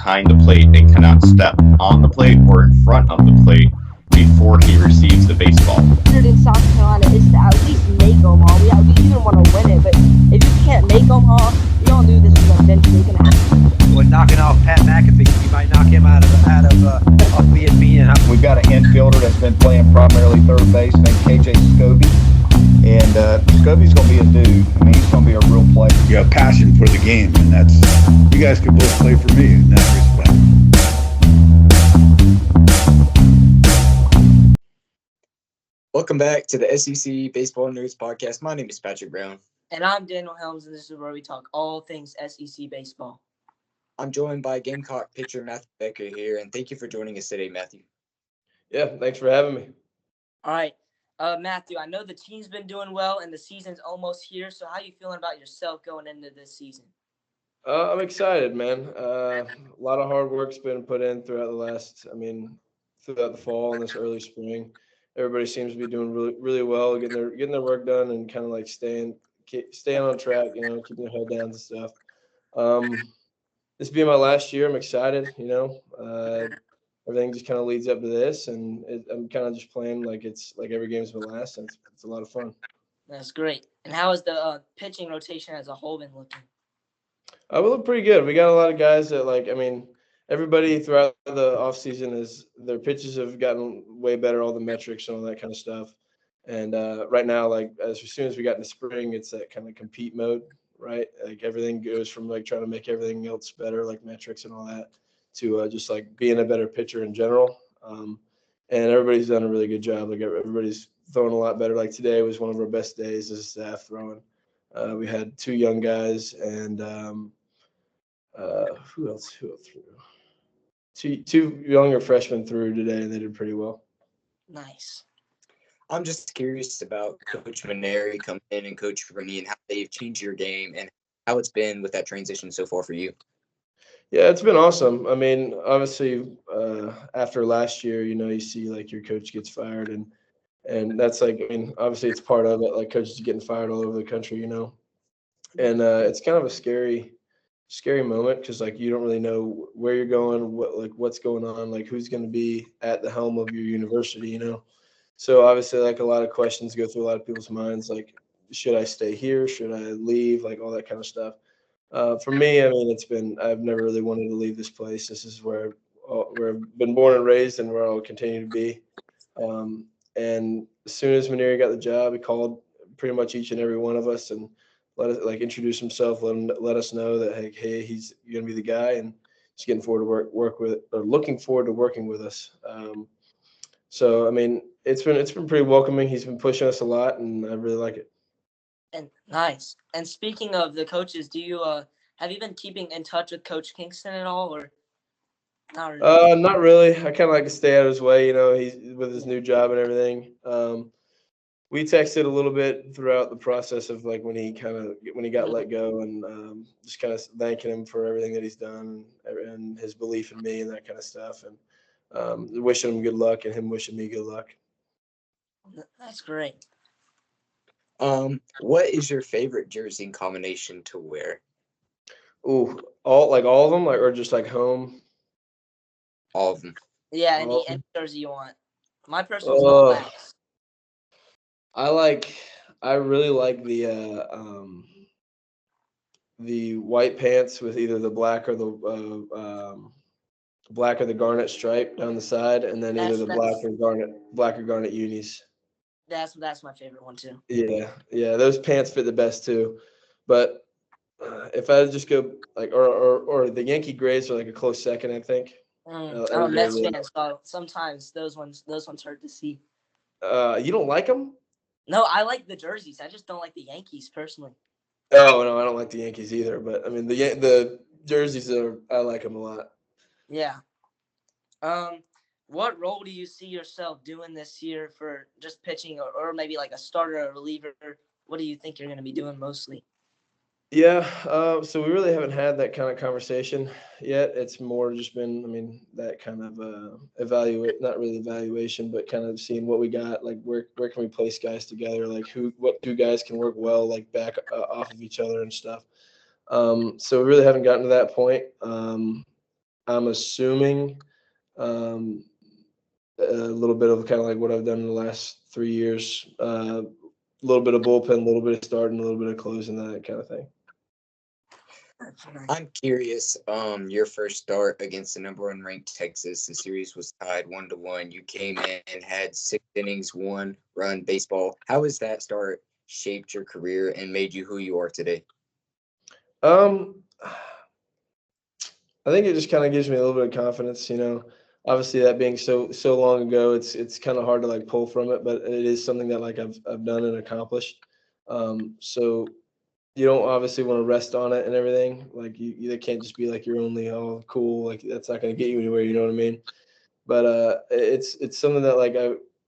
behind the plate and cannot step on the plate or in front of the plate before he receives the baseball. Standard in South Carolina is to at least make Omaha. We even want to win it, but if you can't make Omaha, we all knew this was eventually going to happen. Well, knocking off Pat McAfee, you might knock him off ESPN. We've got an infielder that's been playing primarily third base named KJ Scobie. And Scobie's going to be a dude. I mean, he's going to be a real player. You have passion for the game, and that's you guys could both play for me in that respect. Welcome back to the SEC Baseball Nerds Podcast. My name is Patrick Brown. And I'm Daniel Helms, and this is where we talk all things SEC baseball. I'm joined by Gamecock pitcher Mathew Becker here, and thank you for joining us today, Matthew. Yeah, thanks for having me. All right. Matthew, I know the team's been doing well, and the season's almost here, so how are you feeling about yourself going into this season? I'm excited, man. A lot of hard work's been put in throughout the fall and this early spring. Everybody seems to be doing really, really well, getting their work done and kind of like staying on track, keeping their head down and stuff. This being my last year, I'm excited, everything just kind of leads up to this, and I'm kind of just playing like it's like every game's my last, and it's a lot of fun. That's great. And how has the pitching rotation as a whole been looking? We look pretty good. We got a lot of guys that everybody throughout the offseason their pitches have gotten way better, all the metrics and all that kind of stuff. And right now, as soon as we got into spring, it's that kind of compete mode, right? Like everything goes from like trying to make everything else better, like metrics and all that, to just like being a better pitcher in general. And everybody's done a really good job. Like everybody's throwing a lot better. Like today was one of our best days as a staff throwing. We had two young guys and who else threw? Two younger freshmen threw today, and they did pretty well. Nice. I'm just curious about Coach Maneri coming in and Coach Rennie and how they've changed your game and how it's been with that transition so far for you. Yeah, it's been awesome. I mean, obviously, after last year, you see like your coach gets fired, and that's obviously it's part of it. Like coaches getting fired all over the country, and it's kind of a scary moment because like you don't really know where you're going, what's going on, like who's going to be at the helm of your university, So obviously, like a lot of questions go through a lot of people's minds, like should I stay here, should I leave, like all that kind of stuff. For me, I've never really wanted to leave this place. This is where I've been born and raised and where I'll continue to be. And as soon as Maneri got the job, he called pretty much each and every one of us and let us introduce himself, let us know that hey, he's going to be the guy, and he's looking forward to working with us. So it's been pretty welcoming. He's been pushing us a lot, and I really like it. And nice. And speaking of the coaches, do you have you been keeping in touch with Coach Kingston at all, or not really? Not really. I kind of like to stay out of his way. He's with his new job and everything. We texted a little bit throughout the process of like when he got let go, and just kind of thanking him for everything that he's done and his belief in me and that kind of stuff, and wishing him good luck and him wishing me good luck. That's great. What is your favorite jersey combination to wear? Ooh, all of them, or just like home? All of them. Yeah, any jersey you want. My personal is all backs. I really like the white pants with either the black or the garnet stripe down the side, and then either the black or garnet unis. That's my favorite one too. Yeah, those pants fit the best too. But if I just go or the Yankee grays are like a close second, I think. I'm a Mets fan, so sometimes those ones hurt to see. You don't like them? No, I like the jerseys. I just don't like the Yankees personally. Oh no, I don't like the Yankees either. But the jerseys I like them a lot. Yeah. What role do you see yourself doing this year for just pitching, or maybe like a starter or reliever? What do you think you're going to be doing mostly? Yeah, so we really haven't had that kind of conversation yet. It's more just been, that kind of not really evaluation, but kind of seeing what we got, like where can we place guys together, like what two guys can work well, like back off of each other and stuff. So we really haven't gotten to that point. I'm assuming a little bit of kind of like what I've done in the last 3 years. A little bit of bullpen, a little bit of starting, a little bit of closing, that kind of thing. I'm curious. Your first start against the #1 ranked Texas, the series was tied 1-1. You came in and had 6 innings, 1 run, baseball. How has that start shaped your career and made you who you are today? I think it just kind of gives me a little bit of confidence, you know. Obviously, that being so long ago, it's kind of hard to like pull from it, but it is something that like I've done and accomplished. So you don't obviously want to rest on it and everything. Like you can't just be like you're only cool. Like that's not going to get you anywhere. You know what I mean? But it's something that like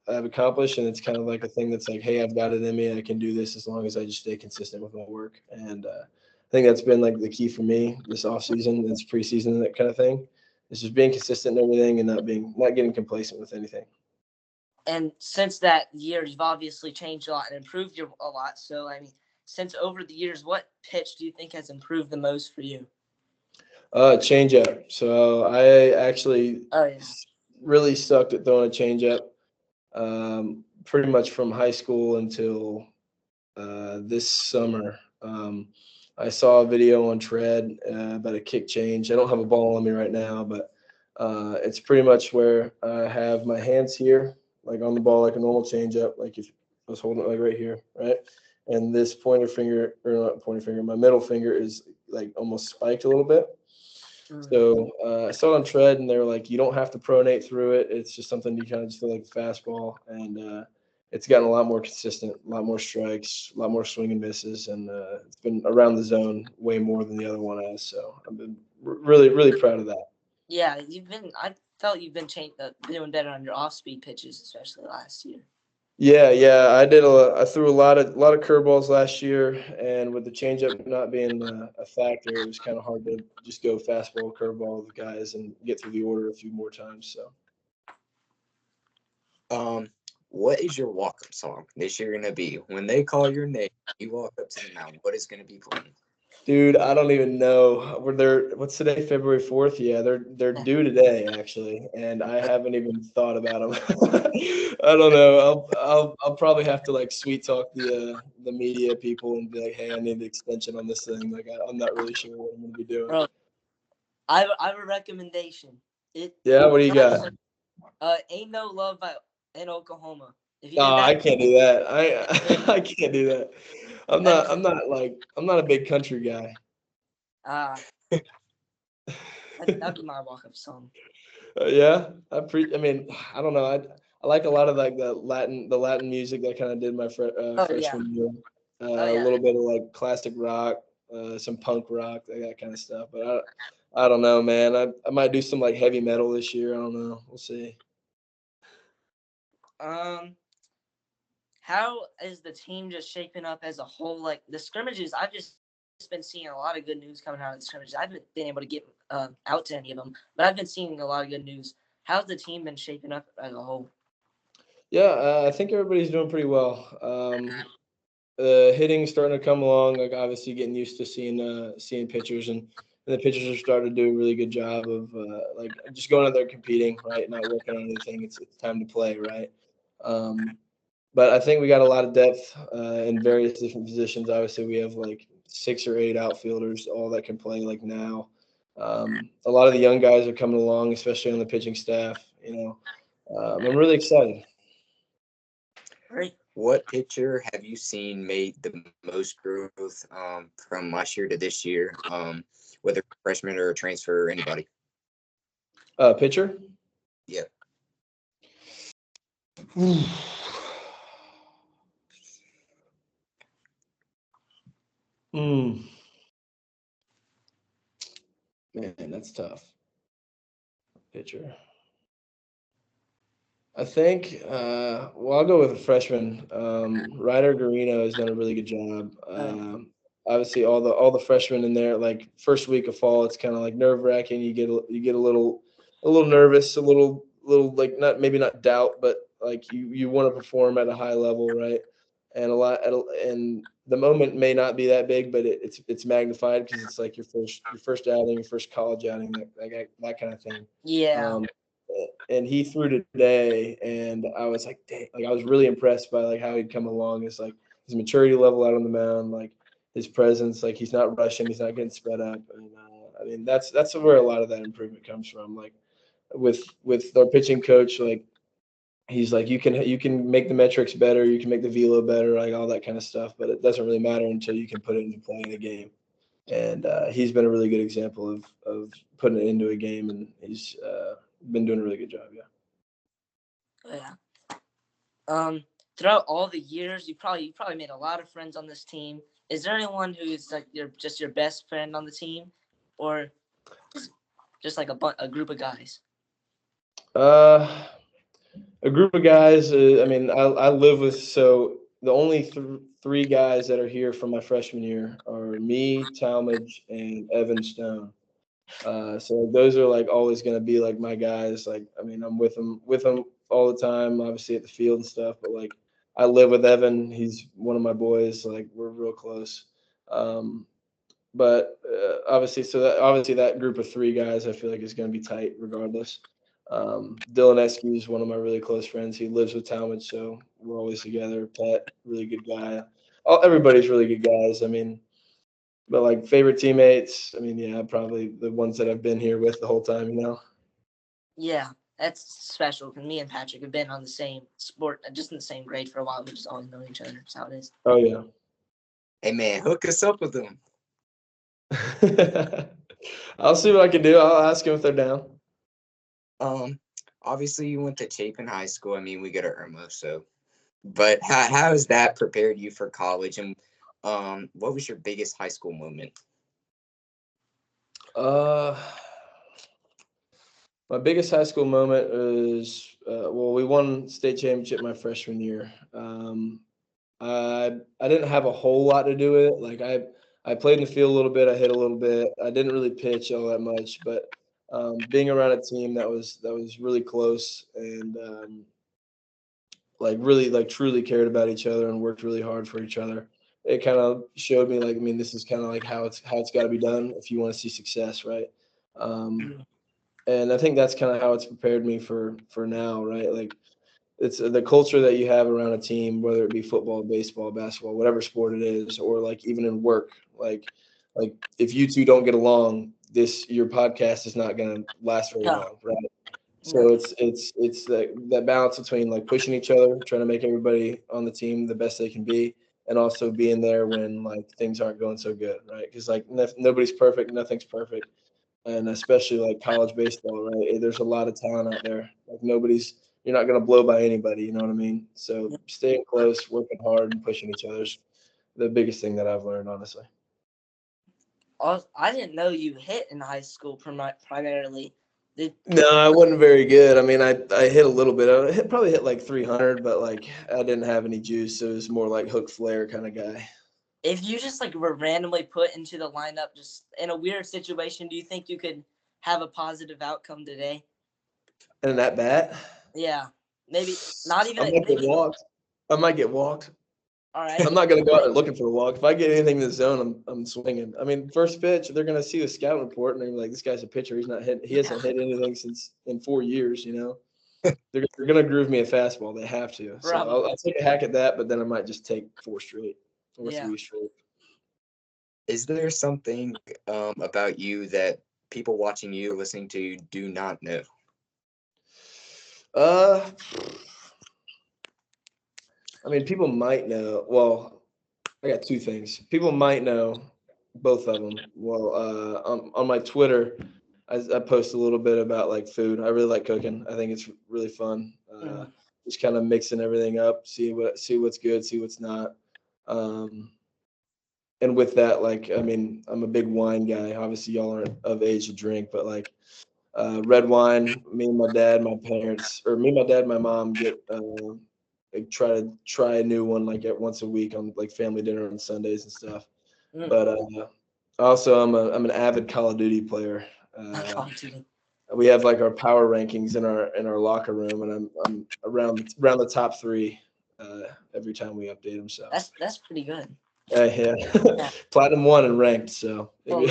I've accomplished, and it's kind of like a thing that's like, hey, I've got it in me. I can do this as long as I just stay consistent with my work. And I think that's been like the key for me this off season, this preseason, that kind of thing. It's just being consistent in everything and not getting complacent with anything. And since that year, you've obviously changed a lot and improved a lot. So, I mean, since over the years, what pitch do you think has improved the most for you? Change up. So I actually Oh, really sucked at throwing a change up pretty much from high school until this summer. I saw a video on Tread about a kick change. I don't have a ball on me right now, but it's pretty much where I have my hands here, like on the ball, like a normal changeup, like if I was holding it like right here, right? And this pointer finger, or not pointer finger, my middle finger is like almost spiked a little bit. So I saw it on Tread, and they were like, you don't have to pronate through it. It's just something you kind of just feel like a fastball. And it's gotten a lot more consistent, a lot more strikes, a lot more swing and misses, and it's been around the zone way more than the other one has. So I've been really, really proud of that. Yeah, I felt you've been doing better on your off-speed pitches, especially last year. Yeah, I threw a lot of curveballs last year, and with the changeup not being a factor, it was kind of hard to just go fastball, curveball with the guys and get through the order a few more times. So, what is your walk-up song this year gonna be? When they call your name, you walk up to the mound. What is gonna be playing? Dude, I don't even know. What's today? February 4th? Yeah, they're due today actually, and I haven't even thought about them. I don't know. I'll probably have to like sweet talk the media people and be like, hey, I need an extension on this thing. Like I'm not really sure what I'm gonna be doing. Bro, I have a recommendation. Yeah, what do you got? Ain't No Love in Oklahoma. If you No, did that, I can't do that. I can't do that. I'm not a big country guy. That'd be my walk-up song. Yeah, I mean, I don't know. I like a lot of like the Latin music that kind of did my freshman year. A little bit of like classic rock, some punk rock, that kind of stuff. But I don't know, man. I might do some like heavy metal this year. I don't know. We'll see. How is the team just shaping up as a whole? Like the scrimmages, I've just been seeing a lot of good news coming out of the scrimmages. I haven't been able to get out to any of them, but I've been seeing a lot of good news. How's the team been shaping up as a whole? Yeah, I think everybody's doing pretty well. The hitting's starting to come along. Like obviously getting used to seeing pitchers, and the pitchers are starting to do a really good job of like just going out there competing, right? Not working on anything. It's time to play, right? But I think we got a lot of depth in various different positions. Obviously, we have like 6 or 8 outfielders, all that can play like now. A lot of the young guys are coming along, especially on the pitching staff. You know, I'm really excited. Great. What pitcher have you seen made the most growth from last year to this year, whether freshman or a transfer or anybody? Pitcher? Yeah. Man, that's tough. Pitcher. I think, I'll go with a freshman. Ryder Garino has done a really good job. Obviously, all the freshmen in there, like first week of fall, it's kind of like nerve wracking. You get a little nervous, a little like not doubt, but like you want to perform at a high level, right? And the moment may not be that big, but it's magnified because it's like your first outing, your first college outing, that kind of thing. Yeah. And he threw today, and I was like, dang, like I was really impressed by like how he'd come along. It's like his maturity level out on the mound, like his presence, like he's not rushing, he's not getting sped up, and I mean that's where a lot of that improvement comes from. Like with our pitching coach, like he's like you can make the metrics better, you can make the velo better, like all that kind of stuff, but it doesn't really matter until you can put it into play in a game. And he's been a really good example of putting it into a game, and he's been doing a really good job. Yeah. Throughout all the years, you probably made a lot of friends on this team. Is there anyone who's like your best friend on the team, or just like a group of guys? A group of guys. I mean, I live with, so the only three guys that are here from my freshman year are me, Talmadge, and Evan Stone. So those are like always going to be like my guys. Like, I mean, I'm with them all the time, obviously at the field and stuff, but like I live with Evan. He's one of my boys. Like we're real close. But obviously that group of three guys I feel like is going to be tight regardless. Dylan Eskew is one of my really close friends. He lives with Talmadge, so we're always together. Pat, really good guy. Everybody's really good guys. I mean, but like favorite teammates, I mean, yeah, probably the ones that I've been here with the whole time, you know? Yeah, that's special because me and Patrick have been on the same sport, just in the same grade for a while. We just always know each other. That's how it is. Oh, yeah. Hey man, hook us up with them. I'll see what I can do. I'll ask them if they're down. Obviously you went to Chapin High School. I mean, we go to Irma, so. But how has that prepared you for college, and what was your biggest high school moment? My biggest high school moment is we won state championship my freshman year. I didn't have a whole lot to do with it. Like I played in the field a little bit, I hit a little bit. I didn't really pitch all that much, but being around a team that was really close and like really like truly cared about each other and worked really hard for each other. It kind of showed me like, I mean, this is kind of like how it's got to be done if you want to see success, right? And I think that's kind of how it's prepared me for now, right? Like it's the culture that you have around a team, whether it be football, baseball, basketball, whatever sport it is, or like even in work, like if you two don't get along, your podcast is not going to last very long, right? So it's that balance between like pushing each other, trying to make everybody on the team the best they can be, and also being there when like things aren't going so good, right? Because like nobody's perfect, nothing's perfect, and especially like college baseball, right? There's a lot of talent out there. Like you're not going to blow by anybody, you know what I mean? So staying close, working hard, and pushing each other's the biggest thing that I've learned, honestly. I didn't know you hit in high school primarily. No, I wasn't very good. I mean, I hit a little bit. Probably hit like 300, but like I didn't have any juice. So it was more like hook flare kind of guy. If you just like were randomly put into the lineup just in a weird situation, do you think you could have a positive outcome today? And that bat? Yeah, maybe not even. I might get walked. All right. I'm not gonna go out there looking for a walk. If I get anything in the zone, I'm swinging. I mean, first pitch, they're gonna see the scout report and they're like, "This guy's a pitcher. He's not hitting. He hasn't hit anything in 4 years." You know, they're gonna groove me a fastball. They have to. So I'll take a hack at that, but then I might just take 4 straight or 3 straight. Is there something about you that people watching you or listening to you do not know? I mean, people might know. Well, I got 2 things. People might know both of them. Well, on my Twitter, I post a little bit about like food. I really like cooking. I think it's really fun. Just kind of mixing everything up, see what's good, see what's not. And with that, like, I mean, I'm a big wine guy. Obviously, y'all aren't of age to drink, but like red wine. Me and my dad, my mom get. Like try a new one like at once a week on like family dinner on Sundays and stuff. But also I'm an avid Call of Duty player. We have like our power rankings in our locker room, and I'm around the top 3 every time we update them. So that's pretty good. Yeah. Yeah. Platinum 1 and ranked. So All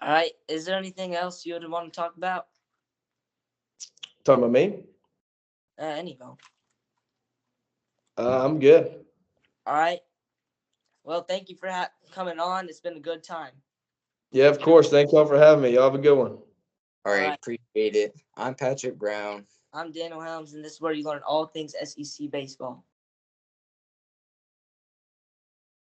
right. Is there anything else you would want to talk about? talking about me? Any of them. I'm good. All right. Well, thank you for coming on. It's been a good time. Yeah, of course. Thanks all for having me. Y'all have a good one. All All right, right. appreciate it. I'm Patrick Brown. I'm Daniel Helms, and this is where you learn all things SEC baseball.